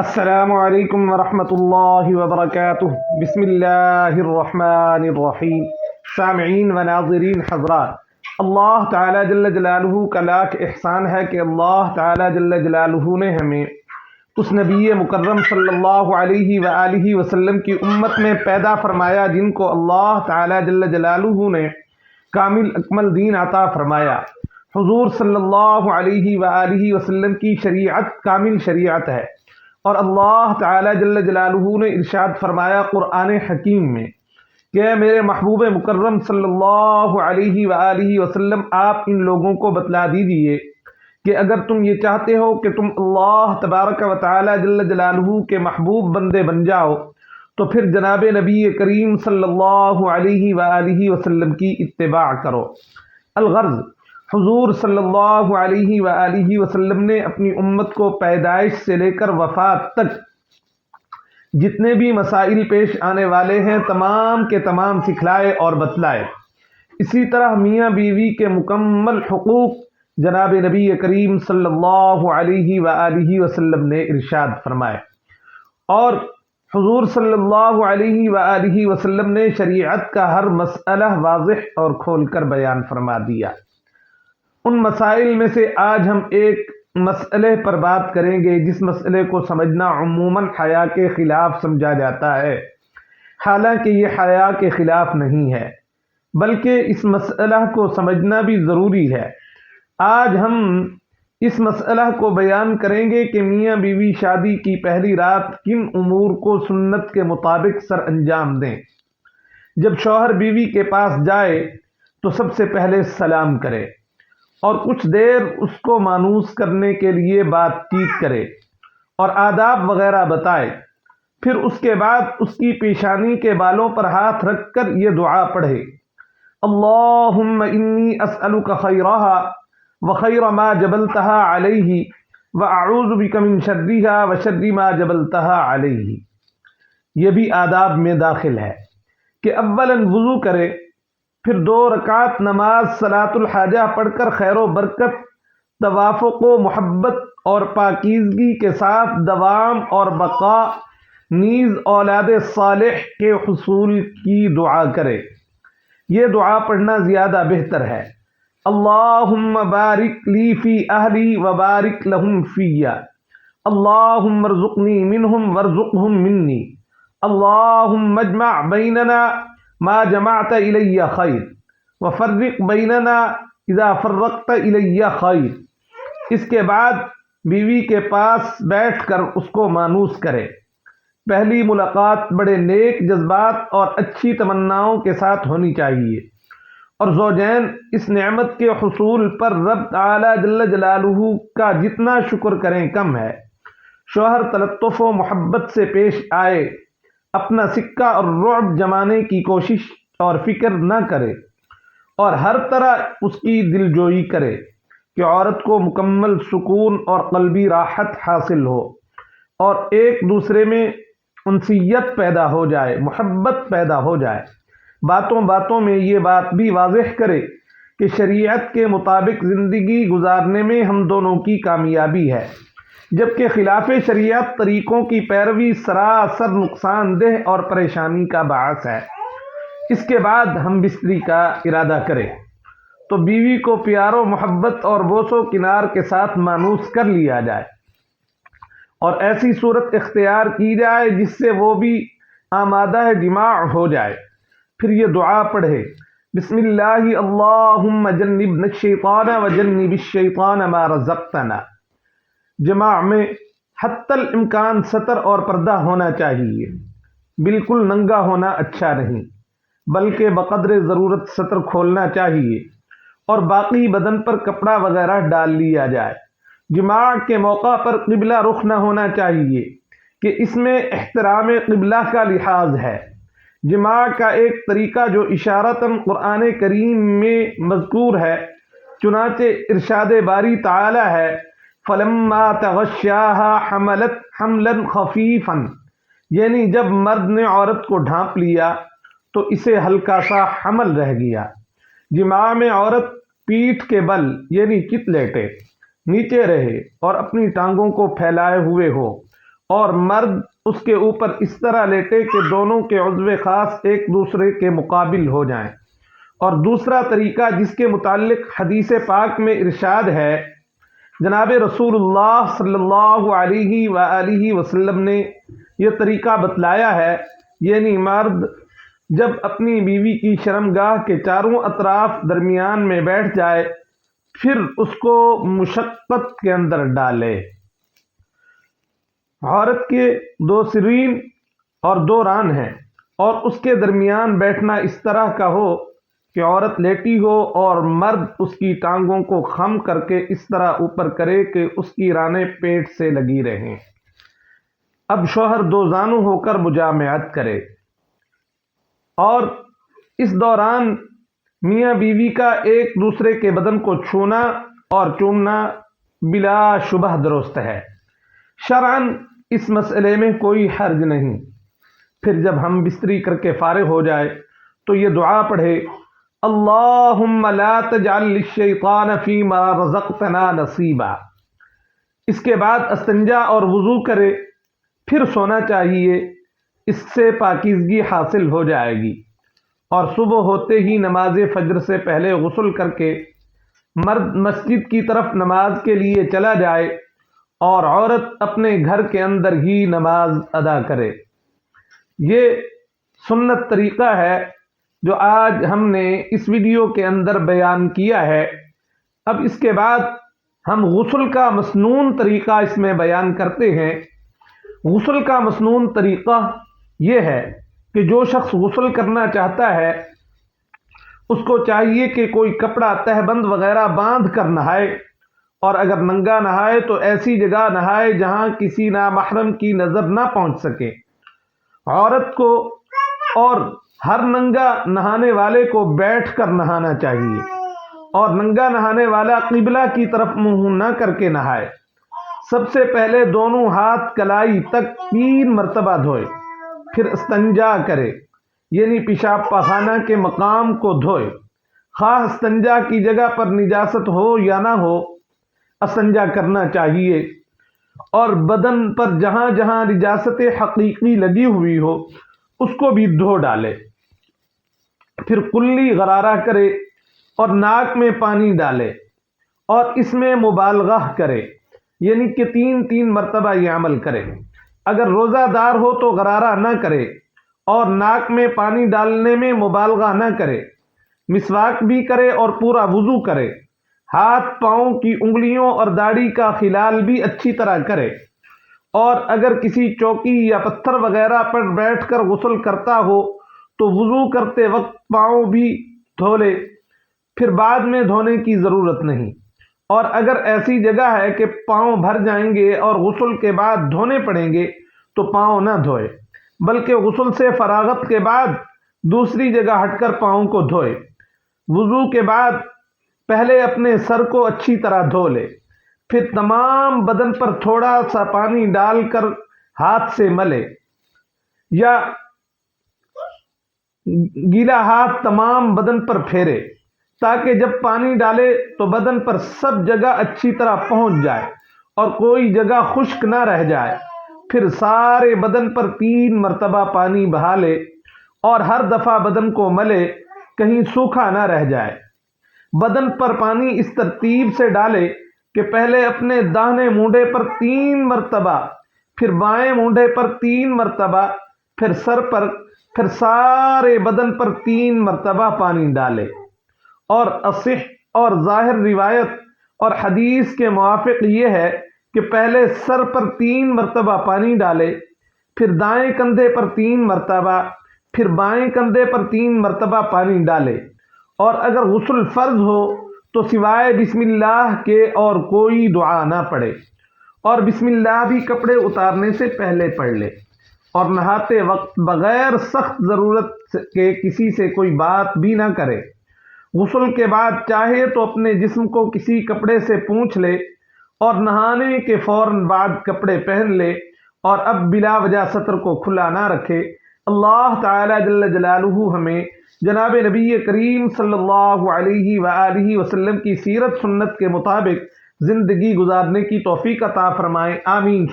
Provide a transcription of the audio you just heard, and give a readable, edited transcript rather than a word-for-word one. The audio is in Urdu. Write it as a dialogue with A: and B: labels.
A: السلام علیکم ورحمۃ اللہ وبرکاتہ۔ بسم اللہ الرحمن الرحیم۔ سامعین و ناظرین حضرات، اللہ تعالیٰ جل جلالہ کا لاکھ احسان ہے کہ اللہ تعالیٰ جل جلالہ نے ہمیں اس نبی مکرم صلی اللہ علیہ وآلہ وسلم کی امت میں پیدا فرمایا جن کو اللہ تعالیٰ جل جلالہ نے کامل اکمل دین عطا فرمایا۔ حضور صلی اللہ علیہ وآلہ وسلم کی شریعت کامل شریعت ہے، اور اللہ تعالیٰ جل جلالہ نے ارشاد فرمایا قرآن حکیم میں کہ میرے محبوب مکرم صلی اللہ علیہ وآلہ وسلم آپ ان لوگوں کو بتلا دیجئے کہ اگر تم یہ چاہتے ہو کہ تم اللہ تبارک و تعالیٰ جل جلالہ کے محبوب بندے بن جاؤ تو پھر جناب نبی کریم صلی اللہ علیہ وآلہ وسلم کی اتباع کرو۔ الغرض، حضور صلی اللہ علیہ وآلہ وسلم نے اپنی امت کو پیدائش سے لے کر وفات تک جتنے بھی مسائل پیش آنے والے ہیں تمام کے تمام سکھلائے اور بتلائے۔ اسی طرح میاں بیوی کے مکمل حقوق جناب نبی کریم صلی اللہ علیہ وآلہ وسلم نے ارشاد فرمائے، اور حضور صلی اللہ علیہ وآلہ وسلم نے شریعت کا ہر مسئلہ واضح اور کھول کر بیان فرما دیا۔ ان مسائل میں سے آج ہم ایک مسئلے پر بات کریں گے جس مسئلے کو سمجھنا عموماً حیا کے خلاف سمجھا جاتا ہے، حالانکہ یہ حیا کے خلاف نہیں ہے بلکہ اس مسئلہ کو سمجھنا بھی ضروری ہے۔ آج ہم اس مسئلہ کو بیان کریں گے کہ میاں بیوی شادی کی پہلی رات کن امور کو سنت کے مطابق سر انجام دیں۔ جب شوہر بیوی کے پاس جائے تو سب سے پہلے سلام کرے اور کچھ دیر اس کو مانوس کرنے کے لیے بات چیت کرے اور آداب وغیرہ بتائے۔ پھر اس کے بعد اس کی پیشانی کے بالوں پر ہاتھ رکھ کر یہ دعا پڑھے: اللہم انی اسألک خیرہا وخیر ما جبلتہا علیہ واعوذ بک من شرہا وشر ما جبلتہا علیہ۔ یہ بھی آداب میں داخل ہے کہ اولاً وضو کرے، پھر 2 رکعت نماز صلاۃ الحاجہ پڑھ کر خیر و برکت، توافق و محبت اور پاکیزگی کے ساتھ دوام اور بقا نیز اولاد صالح کے حصول کی دعا کرے۔ یہ دعا پڑھنا زیادہ بہتر ہے: اللہم بارک لی فی اہلی وبارک لہم فی، اللہم ارزقنی منہم وارزقہم منی، اللہم اجمع بیننا ما جمعت الی خیر وفرق بیننا اذا فرقت الی خیر۔ اس کے بعد بیوی کے پاس بیٹھ کر اس کو مانوس کرے۔ پہلی ملاقات بڑے نیک جذبات اور اچھی تمناؤں کے ساتھ ہونی چاہیے، اور زوجین اس نعمت کے حصول پر رب تعالی جل جلالہ کا جتنا شکر کریں کم ہے۔ شوہر تلطف و محبت سے پیش آئے، اپنا سکہ اور رعب جمانے کی کوشش اور فکر نہ کرے، اور ہر طرح اس کی دل جوئی کرے کہ عورت کو مکمل سکون اور قلبی راحت حاصل ہو، اور ایک دوسرے میں انسیت پیدا ہو جائے، محبت پیدا ہو جائے۔ باتوں باتوں میں یہ بات بھی واضح کرے کہ شریعت کے مطابق زندگی گزارنے میں ہم دونوں کی کامیابی ہے، جبکہ خلاف شریعت طریقوں کی پیروی سراسر نقصان دہ اور پریشانی کا باعث ہے۔ اس کے بعد ہم بستری کا ارادہ کریں تو بیوی کو پیار و محبت اور بوس و کنار کے ساتھ مانوس کر لیا جائے، اور ایسی صورت اختیار کی جائے جس سے وہ بھی آمادہ جماع ہو جائے۔ پھر یہ دعا پڑھے: بسم اللہ اللہم جنبنا الشیطان وجنب الشیطان ما رزقتنا۔ جماع میں حتی الامکان ستر اور پردہ ہونا چاہیے، بالکل ننگا ہونا اچھا نہیں، بلکہ بقدر ضرورت ستر کھولنا چاہیے، اور باقی بدن پر کپڑا وغیرہ ڈال لیا جائے۔ جماع کے موقع پر قبلہ رخ نہ ہونا چاہیے کہ اس میں احترام قبلہ کا لحاظ ہے۔ جماع کا ایک طریقہ جو اشارتاً قرآن کریم میں مذکور ہے، چنانچہ ارشاد باری تعالی ہے: فلما تغشاها حملت حملا خفیفا، یعنی جب مرد نے عورت کو ڈھانپ لیا تو اسے ہلکا سا حمل رہ گیا۔ جماع میں عورت پیٹھ کے بل یعنی چت لیٹے، نیچے رہے اور اپنی ٹانگوں کو پھیلائے ہوئے ہو، اور مرد اس کے اوپر اس طرح لیٹے کہ دونوں کے عضو خاص ایک دوسرے کے مقابل ہو جائیں۔ اور دوسرا طریقہ جس کے متعلق حدیث پاک میں ارشاد ہے، جناب رسول اللہ صلی اللہ علیہ وآلہ وسلم نے یہ طریقہ بتلایا ہے، یعنی مرد جب اپنی بیوی کی شرمگاہ کے چاروں اطراف درمیان میں بیٹھ جائے پھر اس کو مشقت کے اندر ڈالے۔ عورت کے دو سرین اور دو ران ہیں اور اس کے درمیان بیٹھنا اس طرح کا ہو کہ عورت لیٹی ہو اور مرد اس کی ٹانگوں کو خم کر کے اس طرح اوپر کرے کہ اس کی رانیں پیٹ سے لگی رہیں۔ اب شوہر دو زانو ہو کر مجامعت کرے اور اس دوران میاں بیوی کا ایک دوسرے کے بدن کو چھونا اور چومنا بلا شبہ درست ہے۔ شرعاً اس مسئلے میں کوئی حرج نہیں۔ پھر جب ہم بستری کر کے فارغ ہو جائے تو یہ دعا پڑھے، اللہم لا تجعل للشیطان فیما رزقتنا نصیبا۔ اس کے بعد استنجا اور وضو کرے، پھر سونا چاہیے، اس سے پاکیزگی حاصل ہو جائے گی۔ اور صبح ہوتے ہی نماز فجر سے پہلے غسل کر کے مرد مسجد کی طرف نماز کے لیے چلا جائے اور عورت اپنے گھر کے اندر ہی نماز ادا کرے۔ یہ سنت طریقہ ہے جو آج ہم نے اس ویڈیو کے اندر بیان کیا ہے۔ اب اس کے بعد ہم غسل کا مسنون طریقہ اس میں بیان کرتے ہیں۔ غسل کا مسنون طریقہ یہ ہے کہ جو شخص غسل کرنا چاہتا ہے اس کو چاہیے کہ کوئی کپڑا تہبند وغیرہ باندھ کر نہائے، اور اگر ننگا نہائے تو ایسی جگہ نہائے جہاں کسی نامحرم کی نظر نہ پہنچ سکے۔ عورت کو اور ہر ننگا نہانے والے کو بیٹھ کر نہانا چاہیے، اور ننگا نہانے والا قبلہ کی طرف منہ نہ کر کے نہائے۔ سب سے پہلے دونوں ہاتھ کلائی تک 3 مرتبہ دھوئے، پھر استنجا کرے، یعنی پیشاب پخانہ کے مقام کو دھوئے۔ خواہ استنجا کی جگہ پر نجاست ہو یا نہ ہو، استنجا کرنا چاہیے، اور بدن پر جہاں جہاں نجاست حقیقی لگی ہوئی ہو اس کو بھی دھو ڈالے۔ پھر کلی غرارہ کرے اور ناک میں پانی ڈالے اور اس میں مبالغہ کرے، یعنی کہ 3 مرتبہ یہ عمل کرے۔ اگر روزہ دار ہو تو غرارہ نہ کرے اور ناک میں پانی ڈالنے میں مبالغہ نہ کرے۔ مسواک بھی کرے اور پورا وضو کرے۔ ہاتھ پاؤں کی انگلیوں اور داڑھی کا خلال بھی اچھی طرح کرے، اور اگر کسی چوکی یا پتھر وغیرہ پر بیٹھ کر غسل کرتا ہو تو وضو کرتے وقت پاؤں بھی دھو لے، پھر بعد میں دھونے کی ضرورت نہیں۔ اور اگر ایسی جگہ ہے کہ پاؤں بھر جائیں گے اور غسل کے بعد دھونے پڑیں گے تو پاؤں نہ دھوئے، بلکہ غسل سے فراغت کے بعد دوسری جگہ ہٹ کر پاؤں کو دھوئے۔ وضو کے بعد پہلے اپنے سر کو اچھی طرح دھو لے، پھر تمام بدن پر تھوڑا سا پانی ڈال کر ہاتھ سے ملے، یا گیلا ہاتھ تمام بدن پر پھیرے، تاکہ جب پانی ڈالے تو بدن پر سب جگہ اچھی طرح پہنچ جائے اور کوئی جگہ خشک نہ رہ جائے۔ پھر سارے بدن پر 3 مرتبہ پانی بہا لے اور ہر دفعہ بدن کو ملے، کہیں سوکھا نہ رہ جائے۔ بدن پر پانی اس ترتیب سے ڈالے کہ پہلے اپنے داہنے مونڈے پر 3 مرتبہ، پھر بائیں مونڈے پر 3 مرتبہ، پھر سر پر، پھر سارے بدن پر 3 مرتبہ پانی ڈالے۔ اور اصح اور ظاہر روایت اور حدیث کے موافق یہ ہے کہ پہلے سر پر 3 مرتبہ پانی ڈالے، پھر دائیں کندھے پر 3 مرتبہ، پھر بائیں کندھے پر 3 مرتبہ پانی ڈالے۔ اور اگر غسل فرض ہو تو سوائے بسم اللہ کے اور کوئی دعا نہ پڑھے، اور بسم اللہ بھی کپڑے اتارنے سے پہلے پڑھ لے، اور نہاتے وقت بغیر سخت ضرورت کے کسی سے کوئی بات بھی نہ کرے۔ غسل کے بعد چاہے تو اپنے جسم کو کسی کپڑے سے پونچھ لے اور نہانے کے فوراً بعد کپڑے پہن لے، اور اب بلا وجہ سطر کو کھلا نہ رکھے۔ اللہ تعالی جل جلالہ ہمیں جناب نبی کریم صلی اللہ علیہ وآلہ وسلم کی سیرت سنت کے مطابق زندگی گزارنے کی توفیق عطا فرمائے، آمین۔